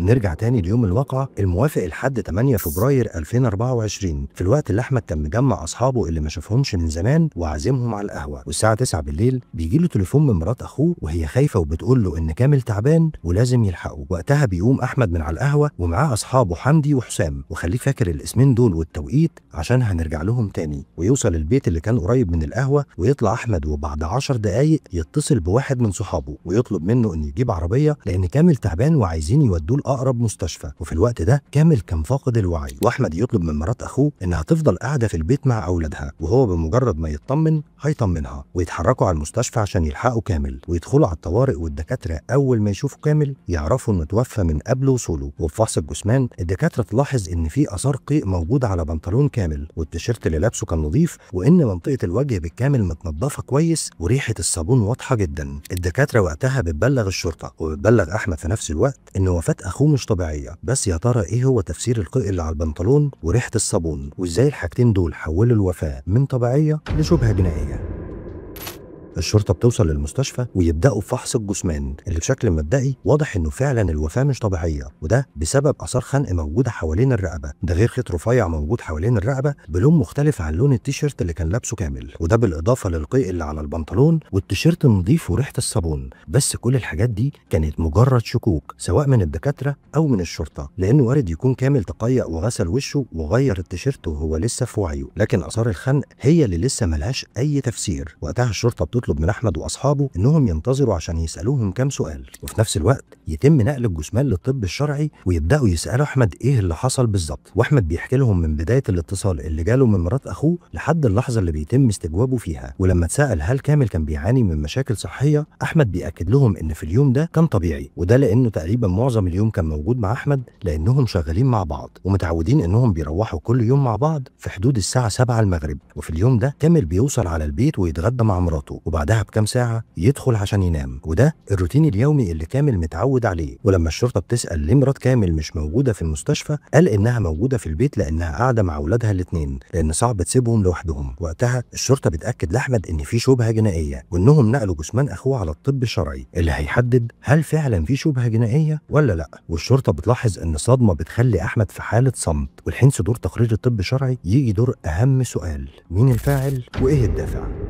نرجع تاني ليوم الواقعة الموافق لحد 8 فبراير 2024، في الوقت اللي أحمد كان مجمع أصحابه اللي ما شافهمش من زمان وعازمهم على القهوة، والساعة 9 بالليل بيجيله تليفون من مرات أخوه وهي خايفة وبتقول له إن كامل تعبان ولازم يلحقه. وقتها بيقوم أحمد من على القهوة ومعاه أصحابه حمدي وحسام، وخليه فاكر الاسمين دول والتوقيت عشان هنرجع لهم تاني. ويوصل البيت اللي كان قريب من القهوة، ويطلع أحمد وبعد 10 دقايق يتصل بواحد من صحابه ويطلب منه إن يجيب عربية لأن كامل تعبان وعايزين يودوه لأقرب مستشفى. وفي الوقت ده كامل كان فاقد الوعي، وأحمد يطلب من مرات أخوه إنها تفضل قاعدة في البيت مع أولادها، وهو بمجرد ما يطمن هيطمنها. ويتحركوا على المستشفى عشان يلحقوا كامل، ويدخلوا على الطوارئ، والدكاترة أول ما يشوفوا كامل يعرفوا إنه توفى من قبل وصوله. وفي فحص الجثمان الدكاترة تلاحظ إن في آثار قيء موجودة على بنطلون كامل، والتيشيرت اللي لابسه كان نظيف، وإن منطقة الوجه بالكامل متنضفة كويس، وريحة الصابون واضحة جدا. الدكاترة وقتها بتبلغ الشرطة وبتبلغ أحمد في نفس الوقت إن وفاة أخوه مش طبيعية. بس يا ترى إيه هو تفسير القيء اللي على البنطلون وريحة الصابون، وإزاي الحاجتين دول حولوا الوفاة من طبيعية لشبهة جنائية؟ الشرطة بتوصل للمستشفى ويبدأوا فحص الجثمان اللي بشكل مبدئي واضح انه فعلا الوفاة مش طبيعية، وده بسبب آثار خنق موجودة حوالين الرقبة، ده غير خيط رفيع موجود حوالين الرقبة بلون مختلف عن لون التيشيرت اللي كان لابسه كامل، وده بالإضافة للقيء اللي على البنطلون والتيشيرت النظيف وريحة الصابون. بس كل الحاجات دي كانت مجرد شكوك سواء من الدكاترة أو من الشرطة، لأنه وارد يكون كامل تقيأ وغسل وشه وغير التيشيرت وهو لسه في وعيه، لكن آثار الخنق هي اللي لسه ملهاش أي تفسير. وقتها الشرطة بتطلب من أحمد وأصحابه إنهم ينتظروا عشان يسألوهم كام سؤال، وفي نفس الوقت يتم نقل الجثمان للطب الشرعي ويبدأوا يسألوا أحمد إيه اللي حصل بالظبط. وأحمد بيحكي لهم من بداية الاتصال اللي جاله من مرات أخوه لحد اللحظة اللي بيتم استجوابه فيها. ولما اتسأل هل كامل كان بيعاني من مشاكل صحية، أحمد بيأكد لهم إن في اليوم ده كان طبيعي، وده لأنه تقريبا معظم اليوم كان موجود مع أحمد لأنهم شغالين مع بعض ومتعودين إنهم بيروحوا كل يوم مع بعض في حدود الساعة 7 المغرب. وفي اليوم ده كامل بيوصل على البيت ويتغدى مع مراته، وبعدها بكام ساعة يدخل عشان ينام، وده الروتين اليومي اللي كامل متعود عليه. ولما الشرطة بتسأل ليه مرات كامل مش موجودة في المستشفى، قال إنها موجودة في البيت لأنها قاعدة مع أولادها الاتنين، لأن صعب تسيبهم لوحدهم. وقتها الشرطة بتأكد لأحمد إن في شبهة جنائية، وإنهم نقلوا جثمان أخوه على الطب الشرعي اللي هيحدد هل فعلا في شبهة جنائية ولا لأ. والشرطة بتلاحظ إن صدمة بتخلي أحمد في حالة صمت، والحين صدور تقرير الطب الشرعي يجي دور أهم سؤال: مين الفاعل وإيه الدافع؟